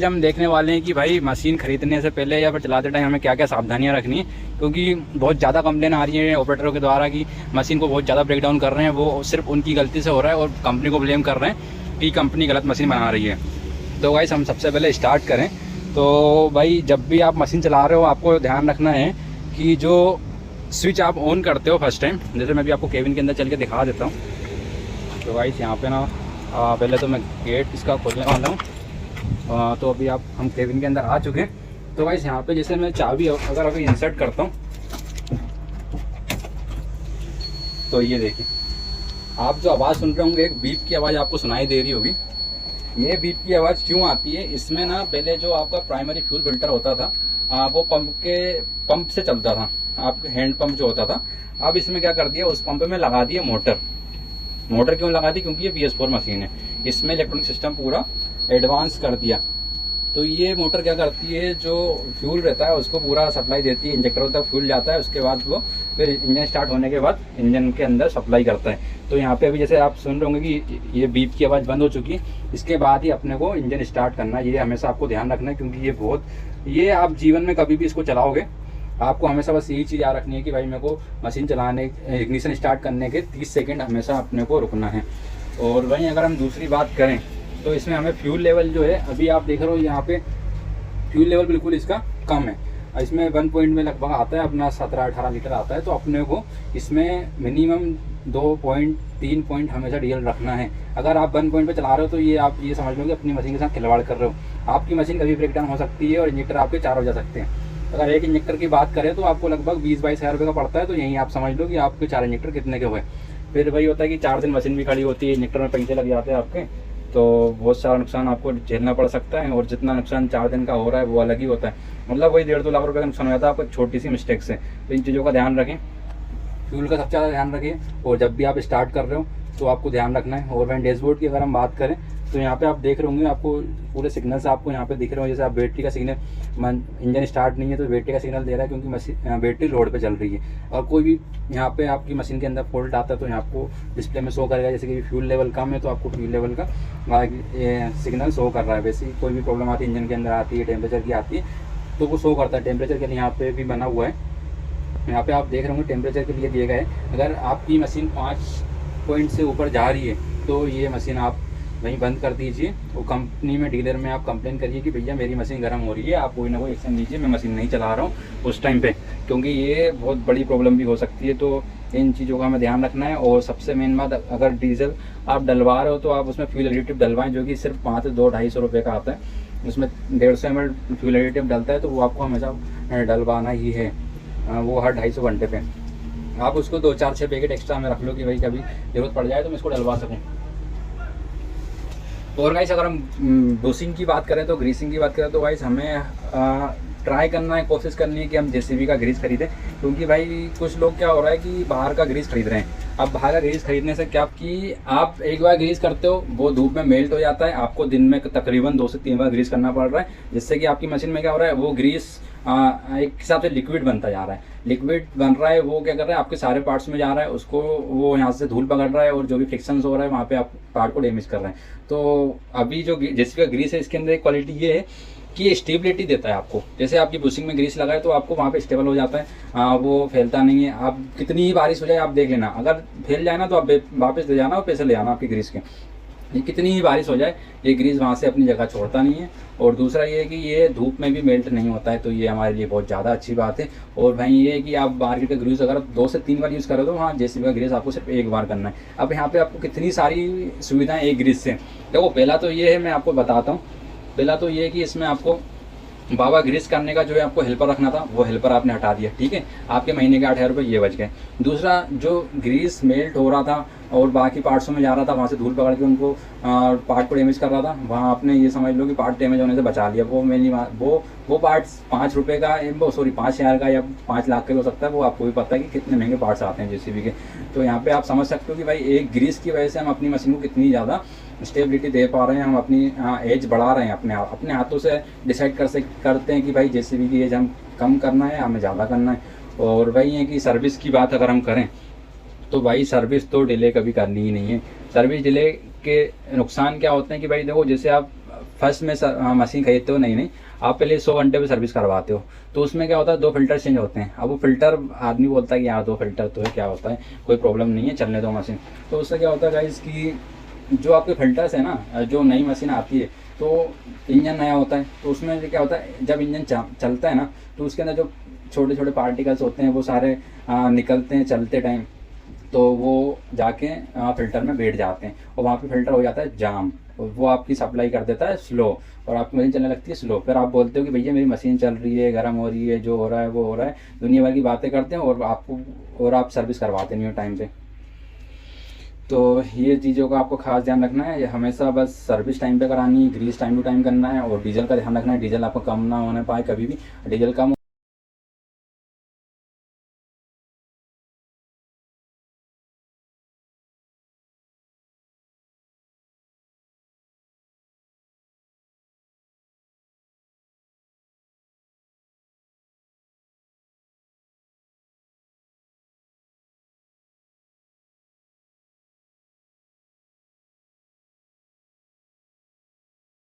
आज हम देखने वाले हैं कि भाई मशीन खरीदने से पहले या फिर चलाते टाइम हमें क्या क्या सावधानियां रखनी है, क्योंकि बहुत ज़्यादा कंप्लेन आ रही है ऑपरेटरों के द्वारा कि मशीन को बहुत ज़्यादा ब्रेक डाउन कर रहे हैं। वो सिर्फ उनकी गलती से हो रहा है और कंपनी को ब्लेम कर रहे हैं कि कंपनी गलत मशीन बना रही है। तो गाइस हम सबसे पहले स्टार्ट करें तो भाई जब भी आप मशीन चला रहे हो आपको ध्यान रखना है कि जो स्विच आप ऑन करते हो फर्स्ट टाइम, जैसे मैं भी आपको केबिन के अंदर चल के दिखा देता हूँ। तो गाइस यहाँ पे ना पहले तो मैं गेट इसका खोलने वाला हूँ। तो अभी हम केबिन के अंदर आ चुके हैं। तो गाइस यहाँ पे जैसे मैं चाबी अगर अभी इंसर्ट करता हूँ तो ये देखिए, आप जो आवाज़ सुन रहे होंगे एक बीप की आवाज़ आपको सुनाई दे रही होगी। ये बीप की आवाज़ क्यों आती है, इसमें ना पहले जो आपका प्राइमरी फ्यूल फिल्टर होता था वो पंप से चलता था, आपके हैंड पंप जो होता था। अब इसमें क्या कर दिया, उस पंप में लगा दिया मोटर क्यों लगा दी, क्योंकि ये PS4 मशीन है, इसमें इलेक्ट्रॉनिक सिस्टम पूरा एडवांस कर दिया। तो ये मोटर क्या करती है, जो फ्यूल रहता है उसको पूरा सप्लाई देती है, इंजेक्टर तक फ्यूल जाता है, उसके बाद वो फिर इंजन स्टार्ट होने के बाद इंजन के अंदर सप्लाई करता है। तो यहाँ पे अभी जैसे आप सुन रहे होंगे कि ये बीप की आवाज़ बंद हो चुकी है, इसके बाद ही अपने को इंजन स्टार्ट करना है। ये हमेशा आपको ध्यान रखना है, क्योंकि ये आप जीवन में कभी भी इसको चलाओगे आपको हमेशा बस यही चीज़ याद रखनी है कि भाई मेरे को मशीन चलाने इग्निशन स्टार्ट करने के 30 सेकेंड हमेशा अपने को रुकना है। और वहीं अगर हम दूसरी बात करें तो इसमें हमें फ्यूल लेवल जो है, अभी आप देख रहे हो यहाँ पे फ्यूल लेवल बिल्कुल इसका कम है। इसमें 1 पॉइंट में लगभग आता है अपना 17-18 लीटर आता है। तो अपने को इसमें मिनिमम 2.3 पॉइंट हमेशा डीजल रखना है। अगर आप 1 पॉइंट पे चला रहे हो तो ये आप ये समझ लो कि अपनी मशीन के साथ खिलवाड़ कर रहे हो। आपकी मशीन कभी ब्रेक डाउन हो सकती है और इंजेक्टर आपके 4 हो जा सकते हैं। अगर एक इंजेक्टर की बात करें तो आपको लगभग 20-22 हज़ार रुपये का पड़ता है। तो यहीं आप समझ लो कि आपके 4 इंजेक्टर कितने के हुए। फिर वही होता है कि 4 दिन मशीन भी खड़ी होती है, इंजेक्टर में पैसे लग जाते हैं आपके, तो बहुत सारा नुकसान आपको झेलना पड़ सकता है। और जितना नुकसान 4 दिन का हो रहा है वो अलग ही होता है, मतलब वही 1.5-2 लाख रुपए का नुकसान हो जाता है आपको छोटी सी मिस्टेक से। तो इन चीज़ों का ध्यान रखें, फ्यूल का सबसे ज़्यादा ध्यान रखिए। और जब भी आप स्टार्ट कर रहे हो तो आपको ध्यान रखना है। और वहीं डैशबोर्ड की अगर हम बात करें तो यहाँ पे आप देख रहे होंगे, आपको पूरे सिग्नल्स आपको यहाँ पे दिख रहे हो। जैसे आप बैटरी का सिग्नल, इंजन स्टार्ट नहीं है तो बैटरी का सिग्नल दे रहा है, क्योंकि मशीन बैटरी लोड पे चल रही है। और कोई भी यहाँ पे आपकी मशीन के अंदर फॉल्ट आता है तो यहाँ आपको डिस्प्ले में शो करेगा, जैसे कि फ्यूल लेवल कम है तो आपको फ्यूल लेवल का सिग्नल शो कर रहा है। वैसे कोई भी प्रॉब्लम आती है इंजन के अंदर आती है, टेम्परेचर की आती है तो वो शो करता है। टेम्परेचर के लिए यहाँ पे भी बना हुआ है, यहाँ पे आप देख रहे होंगे टेम्परेचर के लिए दिया गया है। अगर आपकी मशीन 5 पॉइंट से ऊपर जा रही है तो ये मशीन आप वहीं बंद कर दीजिए। वो कंपनी में, डीलर में आप कंप्लेन करिए कि भैया मेरी मशीन गर्म हो रही है, आप कोई ना कोई एक्शन लीजिए, मैं मशीन नहीं चला रहा हूँ उस टाइम पे, क्योंकि ये बहुत बड़ी प्रॉब्लम भी हो सकती है। तो इन चीज़ों का हमें ध्यान रखना है। और सबसे मेन बात, अगर डीजल आप डलवा रहे हो तो आप उसमें फ्यूल एडिटिव डलवाएं, जो कि सिर्फ 500-250 रुपये का आता है। उसमें 150 ml फ्यूल एडिटिव डलता है, तो वो आपको हमेशा डलवाना ही है, वो हर 250 घंटे पे। आप उसको 2-4-6 पैकेट एक्स्ट्रा में रख लो कि भाई कभी जरूरत पड़ जाए तो मैं इसको डलवा सकूँ। और गाइस अगर हम बुशिंग की बात करें तो ग्रीसिंग की बात करें तो गाइस हमें ट्राई करना है, कोशिश करनी है कि हम JCB का ग्रीस खरीदें। क्योंकि भाई कुछ लोग क्या हो रहा है कि बाहर का ग्रीस खरीद रहे हैं। अब बाहर का ग्रीस खरीदने से क्या कि आप एक बार ग्रीस करते हो वो धूप में मेल्ट हो जाता है, आपको दिन में तकरीबन 2 से 3 बार ग्रीस करना पड़ रहा है, जिससे कि आपकी मशीन में क्या हो रहा है, वो ग्रीस एक हिसाब से लिक्विड बनता जा रहा है। लिक्विड बन रहा है, वो क्या कर रहा है आपके सारे पार्ट्स में जा रहा है, उसको वो यहाँ से धूल पकड़ रहा है और जो भी फ्रिक्शंस हो रहा है वहाँ पे आप पार्ट को डैमेज कर रहे हैं। तो अभी जो JCB का ग्रीस है इसके अंदर एक क्वालिटी ये है कि ये स्टेबिलिटी देता है आपको। जैसे आपकी बुशिंग में ग्रीस लगाए तो आपको वहाँ पे स्टेबल हो जाता है, वो फैलता नहीं है। आप कितनी ही बारिश हो जाए आप देख लेना, अगर फैल जाए ना तो आप वापस ले जाना और पैसे ले आना आपकी ग्रीस के। ये कितनी ही बारिश हो जाए ये ग्रीस वहाँ से अपनी जगह छोड़ता नहीं है। और दूसरा ये है कि ये धूप में भी मेल्ट नहीं होता है, तो ये हमारे लिए बहुत ज़्यादा अच्छी बात है। और भाई ये है कि आप मार्केट का ग्रीस अगर 2 से 3 बार यूज़ करो तो वहाँ JCB का ग्रीस आपको सिर्फ 1 बार करना है। अब यहाँ पे आपको कितनी सारी सुविधाएं एक ग्रीस से। देखो पहला तो ये है, मैं आपको बताता हूँ, पहला तो ये है कि इसमें आपको बाबा ग्रीस करने का जो है आपको हेल्पर रखना था, वो हेल्पर आपने हटा दिया, ठीक है, आपके महीने के 8,000 रुपये ये बच गए। दूसरा, जो ग्रीस मेल्ट हो रहा था और बाकी पार्ट्सों में जा रहा था, वहाँ से धूल पकड़ के उनको पार्ट को डैमेज कर रहा था, वहाँ आपने ये समझ लो कि पार्ट डैमेज होने से बचा लिया। वो मेनली वो पार्ट्स 5 रुपये का, 5,000 का या 5 लाख का हो सकता है, वो आपको भी पता है कि कितने महंगे पार्ट्स आते हैं JCB के। तो यहाँ पे आप समझ सकते हो कि भाई एक ग्रीस की वजह से हम अपनी मशीन को कितनी ज़्यादा स्टेबिलिटी दे पा रहे हैं, हम अपनी एज बढ़ा रहे हैं। अपने हाथों से डिसाइड करते हैं कि भाई JCB की एज हम कम करना है, हमें ज़्यादा करना है। और वही है कि सर्विस की बात अगर हम करें तो भाई सर्विस तो डिले कभी करनी ही नहीं है। सर्विस डिले के नुकसान क्या होते हैं कि भाई देखो, जैसे आप फर्स्ट में मशीन खरीदते हो, नहीं आप पहले 100 घंटे पे सर्विस करवाते हो, तो उसमें क्या होता है 2 फिल्टर चेंज होते हैं। अब वो फिल्टर आदमी बोलता है कि यार 2 फिल्टर तो है, क्या होता है, कोई प्रॉब्लम नहीं है, चलने दो मशीन। तो उससे क्या होता है गाइस कि जो आपके फिल्टर्स है ना, जो नई मशीन आती है तो इंजन नया होता है, तो उसमें क्या होता है जब इंजन चलता है ना, तो उसके अंदर जो छोटे छोटे पार्टिकल्स होते हैं वो सारे निकलते हैं चलते टाइम, तो वो जाके फ़िल्टर में बैठ जाते हैं और वहाँ पे फ़िल्टर हो जाता है जाम, और वो आपकी सप्लाई कर देता है स्लो, और आपकी मशीन चलने लगती है स्लो। फिर आप बोलते हो कि भैया मेरी मशीन चल रही है, गर्म हो रही है, जो हो रहा है वो हो रहा है, दुनिया भर की बातें करते हैं और आप सर्विस करवाते नहीं हो टाइम पे। तो ये चीज़ों का आपको खास ध्यान रखना है, हमेशा बस सर्विस टाइम पे करानी है, ग्रीस टाइम टू टाइम करना है, और डीजल का ध्यान रखना है, डीजल आपको कम ना होने पाए कभी भी। डीजल कम